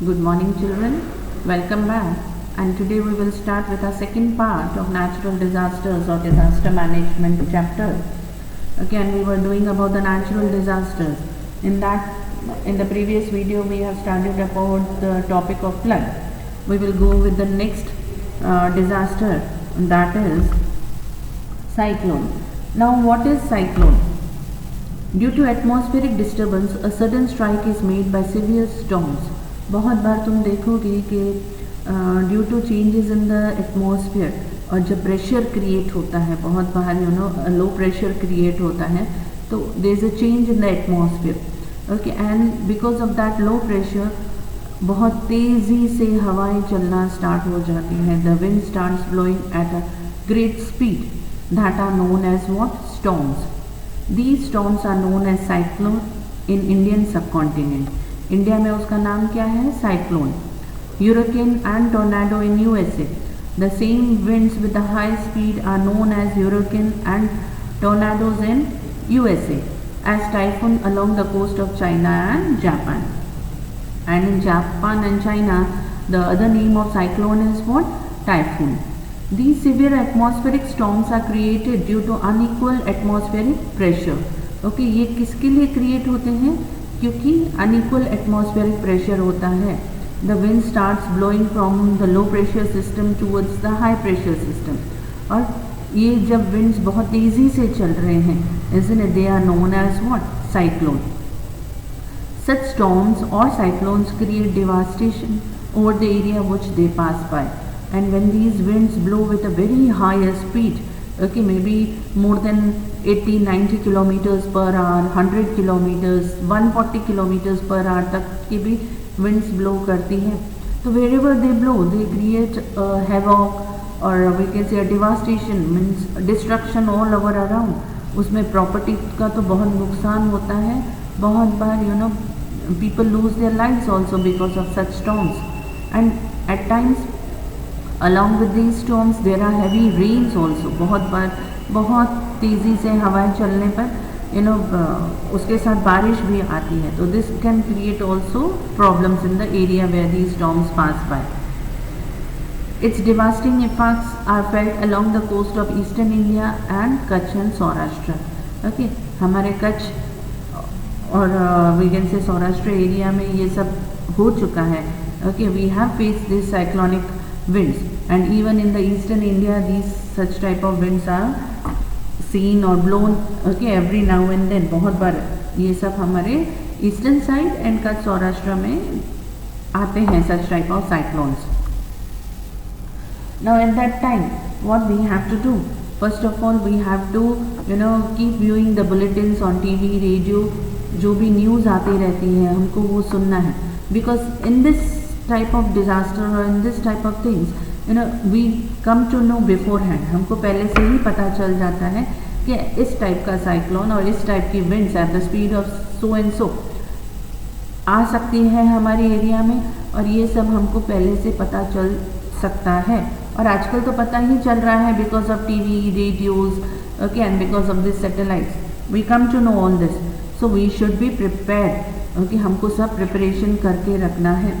Good morning, children. Welcome back. And today we will start with our second part of natural disasters or disaster management chapter. Again, we were doing about the natural disasters. In the previous video, we have studied about the topic of flood. We will go with the next disaster, that is cyclone. Now, what is cyclone? Due to atmospheric disturbance, a sudden strike is made by severe storms. बहुत बार तुम देखोगे कि due to changes in the atmosphere और जब pressure create होता है, बहुत बार low pressure create होता है, तो there is a change in the atmosphere, okay, and because of that low pressure बहुत तेज़ी से हवाएं चलना स्टार्ट हो जाती हैं. The wind starts blowing at a great speed that are known as what? Storms. These storms are known as cyclone in Indian subcontinent. India में उसका नाम क्या है? Cyclone. Hurricane and tornado in USA. The same winds with a high speed are known as hurricane and tornadoes in USA, as typhoon along the coast of China and Japan. And in Japan and China, the other name of cyclone is what? Typhoon. These severe atmospheric storms are created due to unequal atmospheric pressure. Okay, ये किसके लिए create होते हैं? क्योंकि unequal atmospheric pressure होता है. The wind starts blowing from the low pressure system towards the high pressure system. और ये जब winds बहुत तेज़ी से चल रहे हैं, isn't it? They are known as what? Cyclone. Such storms or cyclones create devastation over the area which they pass by. And when these winds blow with a very higher speed, okay, maybe more than 80-90 kilometers per hour, 100 kilometers, 140 kilometers per hour तक की भी winds blow करती हैं, तो wherever they blow, they create havoc or we can say a devastation, means destruction all over around. उसमें property का तो बहुत नुकसान होता है. बहुत बार people lose their lives also because of such storms. And at times along with these storms there are heavy rains also. बहुत बार बहुत तेज़ी से हवाएं चलने पर उसके साथ बारिश भी आती है, तो this can create also problems in the area where these storms pass by. Its devastating effects are felt along the coast of eastern India and Kutch and Saurashtra. Okay, हमारे कच्छ और we can say Saurashtra area में ये सब हो चुका है. Okay, we have faced this cyclonic winds, and even in the eastern India these such type of winds are seen or blown, okay, every now and then. बहुत बार ये सब हमारे eastern side and Kutch Saurashtra में आते हैं such type of cyclones. Now at that time what we have to do? First of all we have to keep viewing the bulletins on TV, radio. जो भी news आती रहती है हमको वो सुनना है, because in this type of disaster or in this type of things we come to know beforehand. हमको पहले से ही पता चल जाता है कि इस टाइप का साइक्लोन और इस टाइप की winds at the speed of so and so आ सकती है हमारे एरिया में, और ये सब हमको पहले से पता चल सकता है. और आजकल तो पता ही चल रहा है because of TV, radios, okay, and because of this satellites we come to know all this. So we should be prepared. Okay, हमको सब प्रिपरेशन करके रखना है.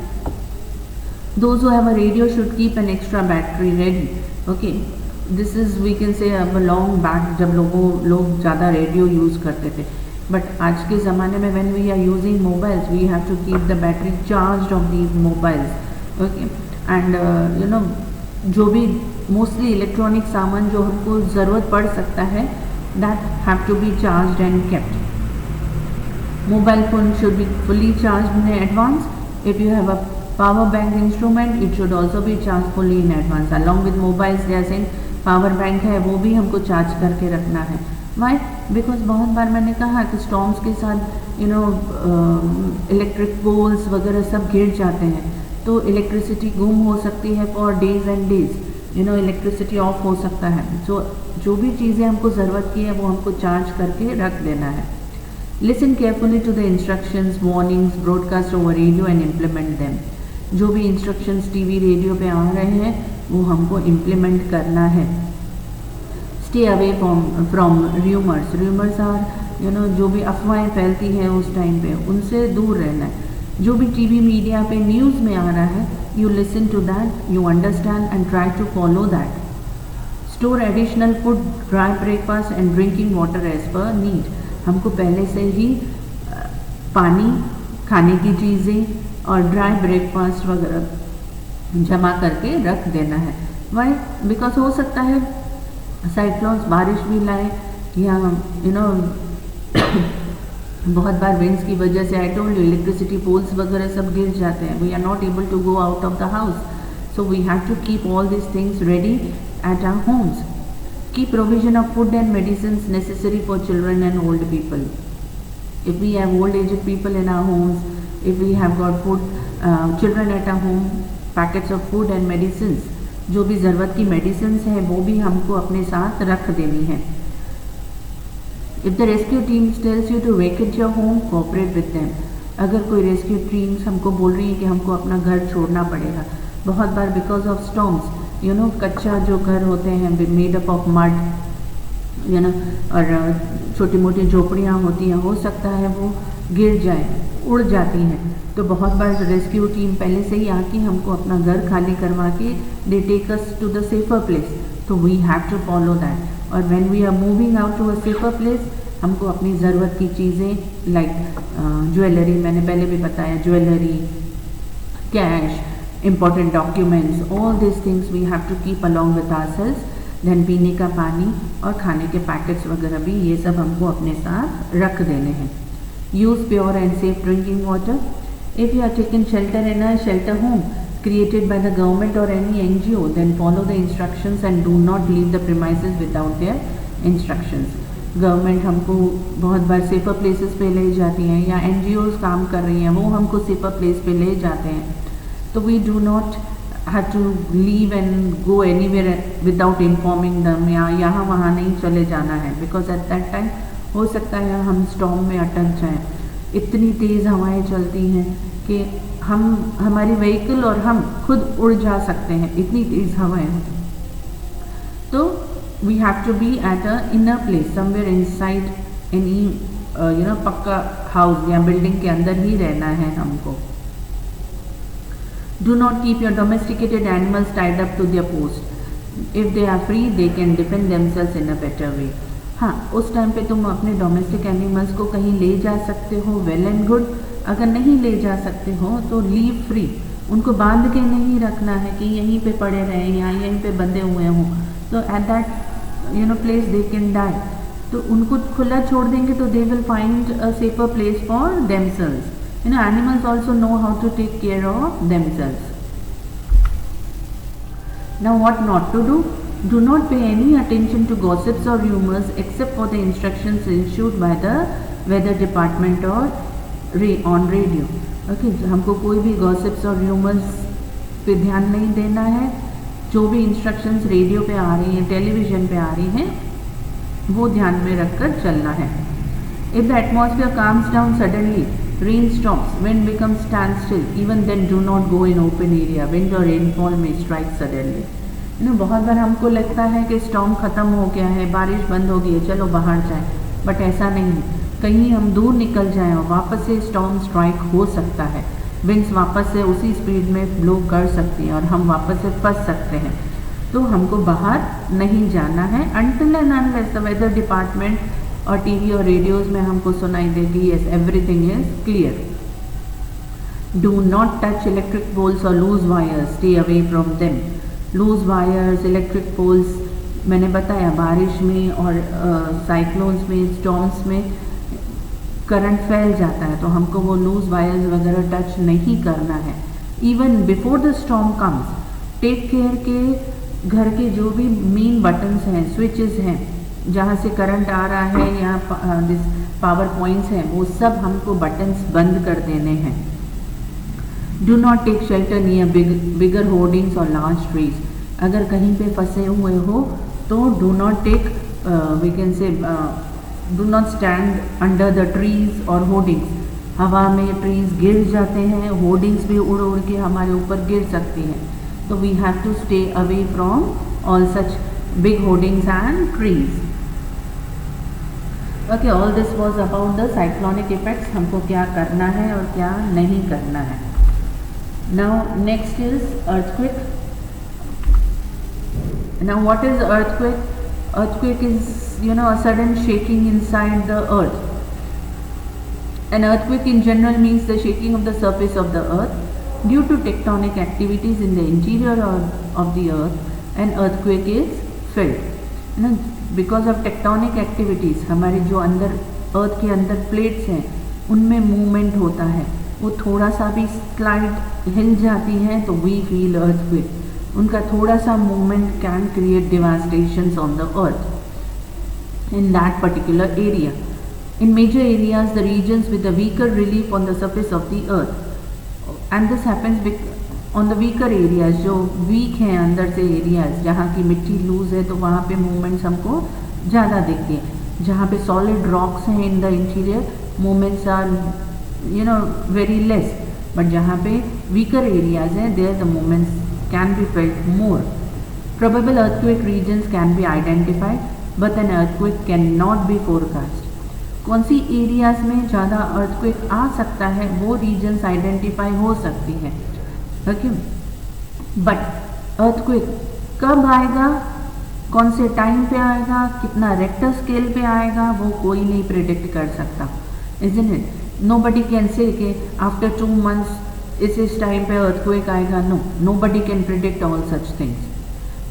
Those who have a radio should keep an extra battery ready. Okay, this is we can say a long back जब लोग ज़्यादा radio use करते थे. बट आज के ज़माने में when we are using mobiles, we have to keep the battery charged of these mobiles. Okay, and जो भी मोस्टली इलेक्ट्रॉनिक सामान जो हमको ज़रूरत पड़ सकता है, that have to be charged and kept. Mobile phone should be fully charged in advance. If you have a power bank instrument, it should also be charged fully in advance. Along with mobiles, they are saying power bank है वो भी हमको charge करके रखना है. Why? Because बहुत बार मैंने कहा कि storms के साथ इलेक्ट्रिक पोल्स वगैरह सब गिर जाते हैं, तो इलेक्ट्रिसिटी गुम हो सकती है for days and days. Elasticity of हो सकता है. सो जो भी चीज़ें हमको ज़रूरत की है वो हमको चार्ज करके रख देना है. Listen carefully to the instructions, warnings broadcast over radio and implement them. जो भी इंस्ट्रक्शंस टीवी, रेडियो पे आ रहे हैं वो हमको इम्प्लीमेंट करना है. Stay away from rumours. Rumours are जो भी अफवाहें फैलती हैं उस टाइम पे उनसे दूर रहना है. जो भी टीवी मीडिया पे न्यूज़ में आ रहा है, you listen to that, you understand and try to follow that. Store additional food, dry breakfast and drinking water as per need. हमको पहले से ही पानी, खाने की चीज़ें और ड्राई ब्रेकफास्ट वगैरह जमा करके रख देना है. वाई? बिकॉज हो सकता है साइक्लोन्स बारिश भी लाए, या बहुत बार विंड्स की वजह से, I told you, electricity poles वगैरह सब गिर जाते हैं. We are not able to go out of the house, so we have to keep all these things ready at our homes. Keep provision of food and medicines necessary for children and old people. If we have old aged people in our homes, if we have got food, children at our home, packets of food and medicines, जो भी ज़रूरत की medicines हैं वो भी हमको अपने साथ रख देनी है. If the rescue team tells you to vacate your home, cooperate with them. अगर कोई रेस्क्यू टीम्स हमको बोल रही है कि हमको अपना घर छोड़ना पड़ेगा, बहुत बार बिकॉज ऑफ स्टॉर्म्स, कच्चा जो घर होते हैं मेड अप ऑफ मड, और छोटी मोटी झोपड़ियाँ होती हैं, हो सकता है वो गिर जाए, उड़ जाती हैं. तो बहुत बार रेस्क्यू टीम पहले से ही आके हमको अपना घर खाली करवा के दे take us to the safer place. तो we have to follow that. और when we are moving out to a safer place, हमको अपनी ज़रूरत की चीज़ें लाइक ज्वेलरी, मैंने पहले भी बताया, jewellery, cash, important documents, all these things we have to keep along with ourselves. Then पीने का पानी और खाने के पैकेट्स वगैरह भी, ये सब हमको अपने साथ रख देने हैं. Use pure and safe drinking water. If you are taking shelter in a shelter home created by the government or any NGO, then follow the instructions and do not leave the premises without their instructions. Government हमको बहुत बार safer places पे ले जाती हैं, या NGOs काम कर रही हैं, वो हमको सेफर प्लेस पे ले जाते हैं. तो we do not have to leave and go anywhere without informing them, या यहाँ वहाँ नहीं चले जाना है, बिकॉज एट दैट टाइम हो सकता है हम स्टॉर्म में अटक जाएं. इतनी तेज़ हवाएं चलती हैं कि हमारी व्हीकल और हम खुद उड़ जा सकते हैं, इतनी तेज़ हवाएं होती. तो we have to be at a inner place, somewhere inside any पक्का हाउस या बिल्डिंग के अंदर ही रहना है हमको. Do not keep your domesticated animals tied up to their post. If they are free, they can defend themselves in a better way. हाँ, उस time पे तुम अपने डोमेस्टिक एनिमल्स को कहीं ले जा सकते हो, वेल एंड गुड. अगर नहीं ले जा सकते हो तो लीव फ्री. उनको बांध के नहीं रखना है कि यहीं पे पड़े रहें या यहीं पे बंधे हुए हों. तो at that place they can die. तो उनको खुला छोड़ देंगे तो they will find a safer place for themselves. Animals also know how to take care of themselves. Now what not to do? Do not pay any attention to gossips or rumors except for the instructions issued by the weather department or on radio. Okay, हमको कोई भी gossips और rumors पे ध्यान नहीं देना है. जो भी instructions रेडियो पे आ रही हैं, टेलीविज़न पे आ रही हैं, वो ध्यान में रखकर चलना है. If the atmosphere calms down suddenly, rain stops, wind becomes standstill, even then do not go in open area. Wind or rainfall may strike suddenly. बहुत बार हमको लगता है कि स्टॉर्म ख़त्म हो गया है, बारिश बंद हो गई है, चलो बाहर जाएं, बट ऐसा नहीं है. कहीं हम दूर निकल जाएं और वापस से स्टॉर्म स्ट्राइक हो सकता है. विंड्स वापस से उसी स्पीड में ब्लो कर सकती हैं और हम वापस से फंस सकते हैं. तो हमको बाहर नहीं जाना है until and unless the weather department और टीवी और रेडियोज़ में हमको सुनाई देगी yes everything is clear. Do not touch electric poles or loose wires. Stay away from them. Loose wires, electric poles, मैंने बताया बारिश में और साइक्लोन्स में, स्टॉर्म्स में करंट फैल जाता है, तो हमको वो लूज वायर्स वगैरह टच नहीं करना है. Even before the storm comes, take care के घर के जो भी मेन बटन्स हैं, स्विचेस हैं, जहाँ से करंट आ रहा है या पावर पॉइंट्स हैं, वो सब हमको बटन्स बंद कर देने हैं. Do not take shelter near bigger hoardings और लार्ज ट्रीज. अगर कहीं पे फंसे हुए हो तो do not take we can say do not stand under the trees और होर्डिंग्स. हवा में ट्रीज गिर जाते हैं, होर्डिंग्स भी उड़ उड़ के हमारे ऊपर गिर सकती हैं. तो we have to stay away from all such big hoardings and trees. Okay, all this was about the cyclonic effects, हमको क्या करना है और क्या नहीं करना है. Now next is earthquake. Now what is earthquake? Earthquake is, a sudden shaking inside the earth. An earthquake in general means the shaking of the surface of the earth due to tectonic activities in the interior of the earth. An earthquake is felt. Because of tectonic activities, हमारे जो अंदर अर्थ के अंदर plates हैं उनमें movement होता है, वो थोड़ा सा भी स्लाइड हिल जाती है तो वी फील अर्थक्वेक. उनका थोड़ा सा movement can create devastations on the earth in that particular area. In major areas the regions with the weaker relief on the surface of the earth, and this happens on the weaker areas, जो weak हैं अंदर से areas, जहाँ की मिट्टी loose है तो वहाँ पे मूवमेंट्स हमको ज़्यादा दिखती हैं. जहाँ पे सॉलिड रॉक्स हैं in the interior, movements are very less. But जहाँ पे वीकर एरियाज हैं, there the movements can be felt more. Probable earthquake regions can be identified, but an earthquake cannot be forecast. कौन सी areas में ज़्यादा earthquake आ सकता है वो regions identify हो सकती है. ओके, बट अर्थक्वेक कब आएगा, कौन से टाइम पे आएगा, कितना रेक्टर स्केल पे आएगा, वो कोई नहीं प्रिडिक्ट कर सकता. Isn't it? Nobody can say कि आफ्टर 2 months इस टाइम पे अर्थक्वेक आएगा. nobody can predict all such things.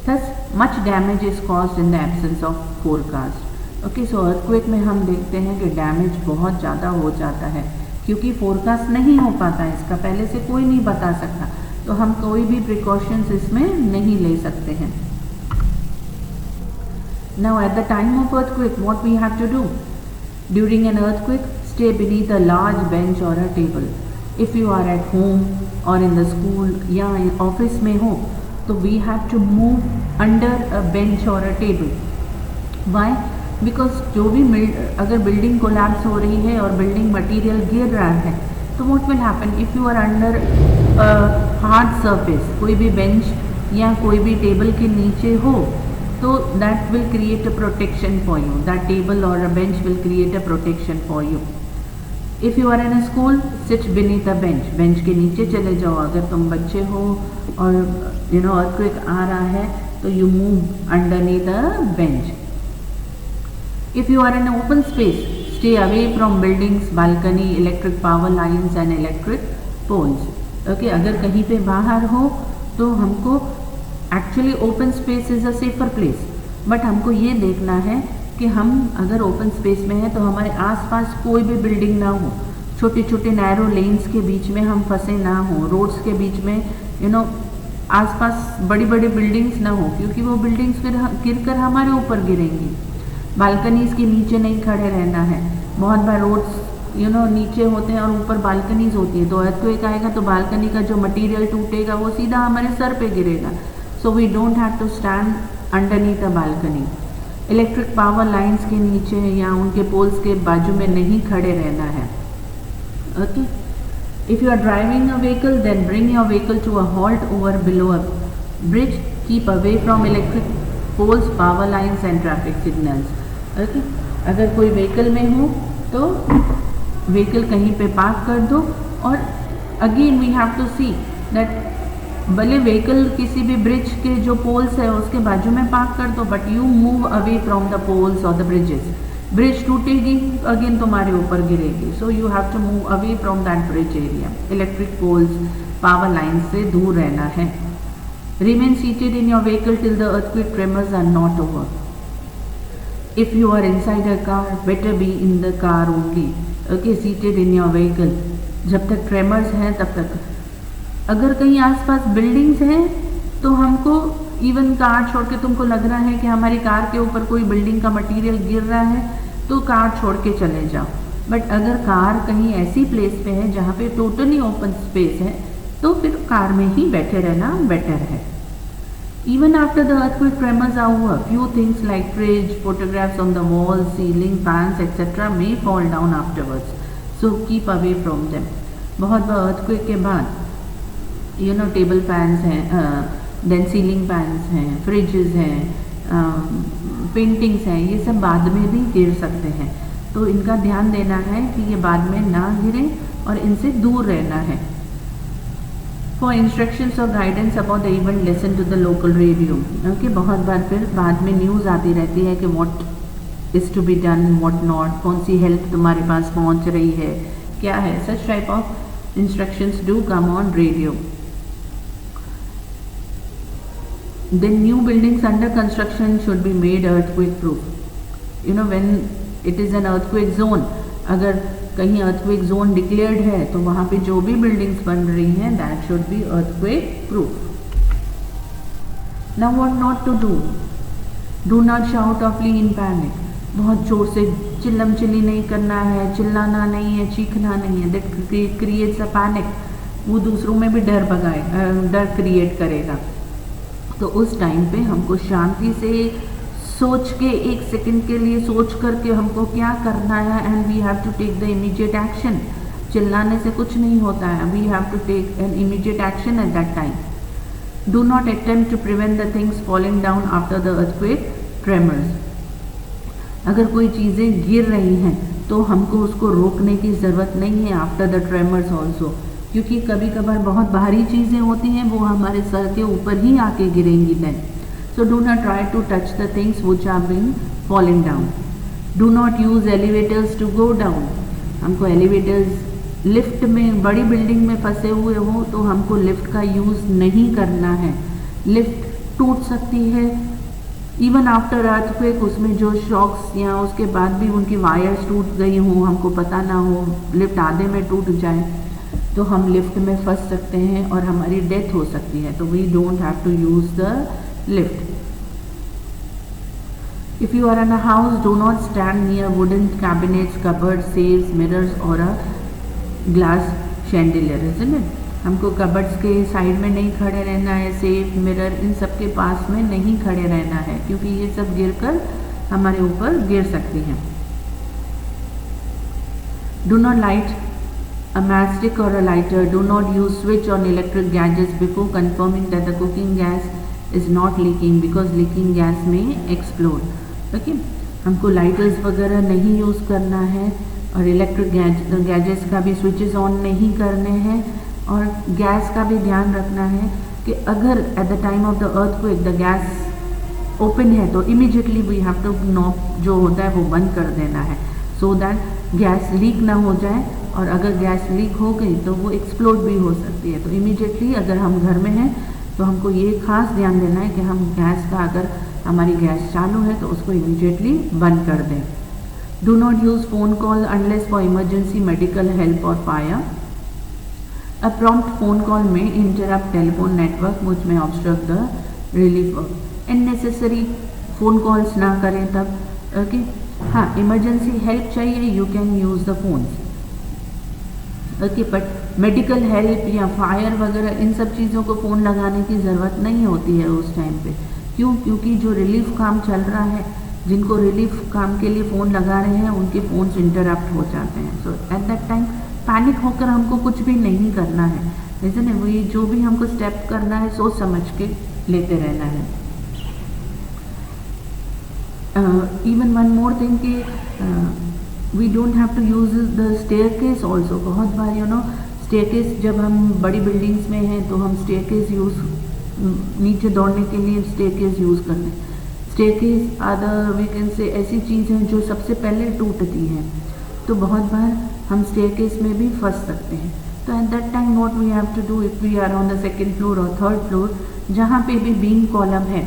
Thus much damage is caused in the absence of forecast. Okay, so earthquake में हम देखते हैं कि डैमेज बहुत ज़्यादा हो जाता है क्योंकि फोरकास्ट नहीं हो पाता है, इसका पहले से कोई नहीं बता सकता, तो हम कोई भी प्रिकॉशंस इसमें नहीं ले सकते हैं. Now at the time of earthquake, what we have to do? During an earthquake, stay beneath a large bench or a table. If you are at home or in the school या office में हो तो we have to move under a bench or a table. Why? Because जो भी अगर building collapse हो रही है और बिल्डिंग मटेरियल गिर रहा है तो what will happen if you are under a hard surface, कोई भी बेंच या कोई भी टेबल के नीचे हो तो that will create a protection for you. That table or a bench will create a protection for you. If you are in a school, sit beneath a bench. Bench के नीचे चले जाओ अगर तुम बच्चे हो और earthquake आ रहा है तो you move underneath a bench. If you are in an open space, stay away from buildings, balcony, electric power lines and electric poles. Okay, अगर कहीं पे बाहर हो तो हमको actually open space is a safer place, but हमको ये देखना है कि हम अगर ओपन स्पेस में हैं तो हमारे आसपास कोई भी बिल्डिंग ना हो, छोटे छोटे नैरो लेन्स के बीच में हम फंसे ना हो, रोड्स के बीच में आसपास बड़ी बड़ी बिल्डिंग्स ना हो क्योंकि वो बिल्डिंग्स फिर गिर कर हमारे ऊपर गिरेंगी. बालकनीज़ के नीचे नहीं खड़े रहना है. बहुत बार रोड्स नीचे होते हैं और ऊपर बालकनीज होती है, तो अर्थक्वेक आएगा तो बालकनी का जो मटीरियल टूटेगा वो सीधा हमारे सर पे गिरेगा. So we don't have to stand underneath the balcony. Electric power lines के नीचे या उनके पोल्स के बाजू में नहीं खड़े रहना है. Okay, if you are driving a vehicle then bring your vehicle to a halt over below a bridge. Keep away from electric poles, power lines and traffic signals. Okay, अगर कोई व्हीकल में हो तो व्हीकल कहीं पे park कर दो. और again we have to see that भले व्हीकल किसी भी ब्रिज के जो पोल्स है उसके बाजू में पार्क कर दो, but you move away from the poles और द ब्रिजेस. ब्रिज टूटेगी अगेन तुम्हारे ऊपर गिरेगी, so you have to move away from that bridge area. Electric poles, power line से दूर रहना है. Remain seated in your vehicle till the earthquake tremors are not over. If you are inside a car, better be in the car only. Okay, seated in your vehicle. जब तक tremors हैं तब तक. अगर कहीं आसपास बिल्डिंग्स हैं तो हमको इवन कार छोड़ के, तुमको लग रहा है कि हमारी कार के ऊपर कोई बिल्डिंग का मटेरियल गिर रहा है तो कार छोड़ के चले जाओ. बट अगर कार कहीं ऐसी प्लेस पे है जहाँ पे टोटली ओपन स्पेस है तो फिर कार में ही बैठे रहना बेटर है. Even after the earthquake tremors are over, few things like fridge, photographs on the wall, ceiling, fans, etc. may fall down afterwards. So keep away from them. बहुत बार earthquake के बाद टेबल फैंस हैं, then ceiling fans हैं, freezes हैं, paintings हैं, ये सब बाद में भी गिर सकते हैं. तो इनका ध्यान देना है कि ये बाद में ना गिरे और इनसे दूर रहना है। फॉर इंस्ट्रक्शंस और guidance about the event listen to the local radio. Okay, बहुत बार फिर बाद में न्यूज़ आती रहती है कि what is to be done, what not, कौन सी हेल्प तुम्हारे पास पहुंच रही है, क्या है, such type of instructions do come on radio. Then new buildings under construction should be made earthquake proof. You know, when it is an earthquake zone, अगर कहीं earthquake zone declared है तो वहाँ पे जो भी buildings बन रही हैं that should be earthquake proof. Now what not to do? Do not shout or flee in panic. बहुत जोर से चिल्लम चिल्ली नहीं करना है, चिल्लाना नहीं है, चीखना नहीं है. That creates a panic. वो दूसरों में भी डर भगाए, डर क्रिएट करेगा. तो उस टाइम पे हमको शांति से सोच के, एक सेकंड के लिए सोच करके हमको क्या करना है, and we have to take the immediate action. चिल्लाने से कुछ नहीं होता है. We have to take an immediate action at that time. Do not attempt to prevent the things falling down after the earthquake tremors. अगर कोई चीज़ें गिर रही हैं तो हमको उसको रोकने की ज़रूरत नहीं है आफ्टर द ट्रेमर्स ऑल्सो, क्योंकि कभी कभार बहुत भारी चीज़ें होती हैं वो हमारे सर के ऊपर ही आके गिरेंगी. Then so do not try to touch the things which are being falling down. Do not use elevators to go down. हमको एलिवेटर्स, लिफ्ट में, बड़ी बिल्डिंग में फंसे हुए हो तो हमको लिफ्ट का यूज़ नहीं करना है. लिफ्ट टूट सकती है इवन आफ्टर अर्थक्वेक. उसमें जो शॉक्स या उसके बाद भी उनकी वायर्स टूट गई हों, हमको पता ना हो, लिफ्ट आधे में टूट जाए तो हम लिफ्ट में फंस सकते हैं और हमारी डेथ हो सकती है. तो we don't have to use the lift. If you are in a house, do not stand near wooden cabinets, cupboard, सेव्स, मिरर्स और a glass chandelier. Isn't it? हमको कबर्ड्स के साइड में नहीं खड़े रहना है, सेफ, मिरर, इन सब के पास में नहीं खड़े रहना है, क्योंकि ये सब गिरकर हमारे ऊपर गिर सकती हैं. Do not light a matchstick or a lighter. Do not use switch on electric gadgets before confirming that the cooking gas is not leaking, because leaking gas may explode. Okay? हमको लाइटर्स वगैरह नहीं use करना है और electric gadgets का भी switches on नहीं करने हैं. और गैस का भी ध्यान रखना है कि अगर at the time of the earthquake the gas open है तो immediately we have to knob जो होता है वो बंद कर देना है, सो दैट गैस लीक ना हो जाए. और अगर गैस लीक हो गई तो वो एक्सप्लोड भी हो सकती है. तो इमीडिएटली अगर हम घर में हैं तो हमको ये खास ध्यान देना है कि हम गैस का, अगर हमारी गैस चालू है तो उसको इमीडिएटली बंद कर दें. Do not use phone call unless for emergency medical help और fire. A prompt phone call में इंटरप्ट टेलीफोन नेटवर्क विच में obstruct the relief work. Unnecessary phone calls ना करें तब. ओके, हाँ, इमरजेंसी हेल्प चाहिए, you can use the phones. Okay, but medical help या fire वगैरह इन सब चीज़ों को फ़ोन लगाने की ज़रूरत नहीं होती है उस टाइम पे. क्यों? क्योंकि जो रिलीफ काम चल रहा है, जिनको रिलीफ काम के लिए फ़ोन लगा रहे हैं, उनके फ़ोन्स इंटरप्ट हो जाते हैं. सो एट दैट टाइम पैनिक होकर हमको कुछ भी नहीं करना है. जैसे ना वही जो भी हमको स्टेप करना है सोच समझ के लेते रहना है. इवन वन मोर थिंग कि we don't have to use the staircase also. बहुत बार यू नो स्टेयरकेस, जब हम बड़ी बिल्डिंग्स में हैं तो हम स्टेयरकेस यूज़, नीचे दौड़ने के लिए स्टेयरकेस यूज़ करते हैं. Staircase are the, we can say, ऐसी चीज़ हैं जो सबसे पहले टूटती हैं. तो बहुत बार हम स्टेयरकेस में भी फंस सकते हैं. तो at that time what we have to do, if we are on the second floor और थर्ड फ्लोर, जहाँ पे भी बीम कॉलम है,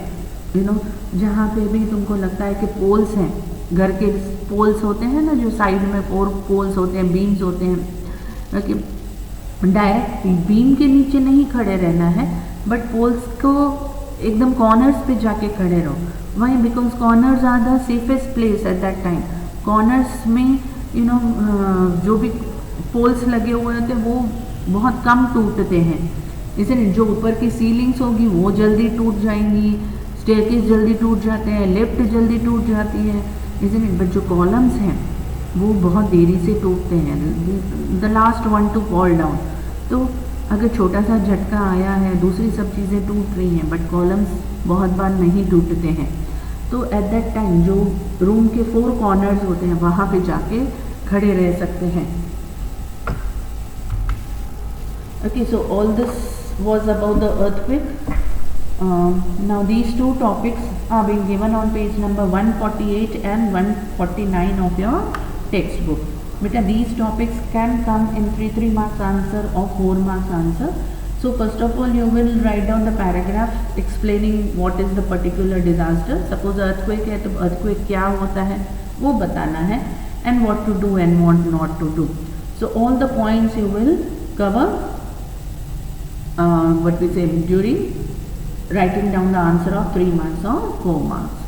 यू नो, जहाँ पे भी तुमको लगता है कि पोल्स हैं, घर के पोल्स होते हैं ना, जो साइड में 4 पोल्स होते हैं, बीम्स होते हैं, कि डायरेक्ट बीम के नीचे नहीं खड़े रहना है, बट पोल्स को एकदम कॉर्नर्स पे जाके खड़े रहो. Why? Because corners are the safest place at that time. Corners में यू नो जो भी पोल्स लगे हुए होते हैं वो बहुत कम टूटते हैं. इसलिए जो ऊपर की सीलिंग्स होगी वो जल्दी टूट जाएंगी, स्टेयरकेस जल्दी टूट जाते हैं, लिफ्ट जल्दी टूट जाती है, इसलिए. बट जो कॉलम्स हैं वो बहुत देरी से टूटते हैं, the last one two fall down. तो अगर छोटा सा झटका आया है, दूसरी सब चीज़ें टूट रही हैं, बट कॉलम्स बहुत बार नहीं टूटते हैं. तो एट दैट टाइम जो रूम के 4 कॉर्नर्स होते हैं वहाँ पे जाके खड़े रह सकते हैं. Okay, so all this was about the earthquake. Now these two topics are being given on page number 148 and 149 of your textbook. Beta, these topics can come in 3 marks answer or 4 marks answer. So first of all you will write down the paragraph explaining what is the particular disaster. Suppose earthquake है तो earthquake क्या होता है वो बताना है, and what to do and what not to do. So all the points you will cover what we say during writing down the answer of 3 marks or 4 marks.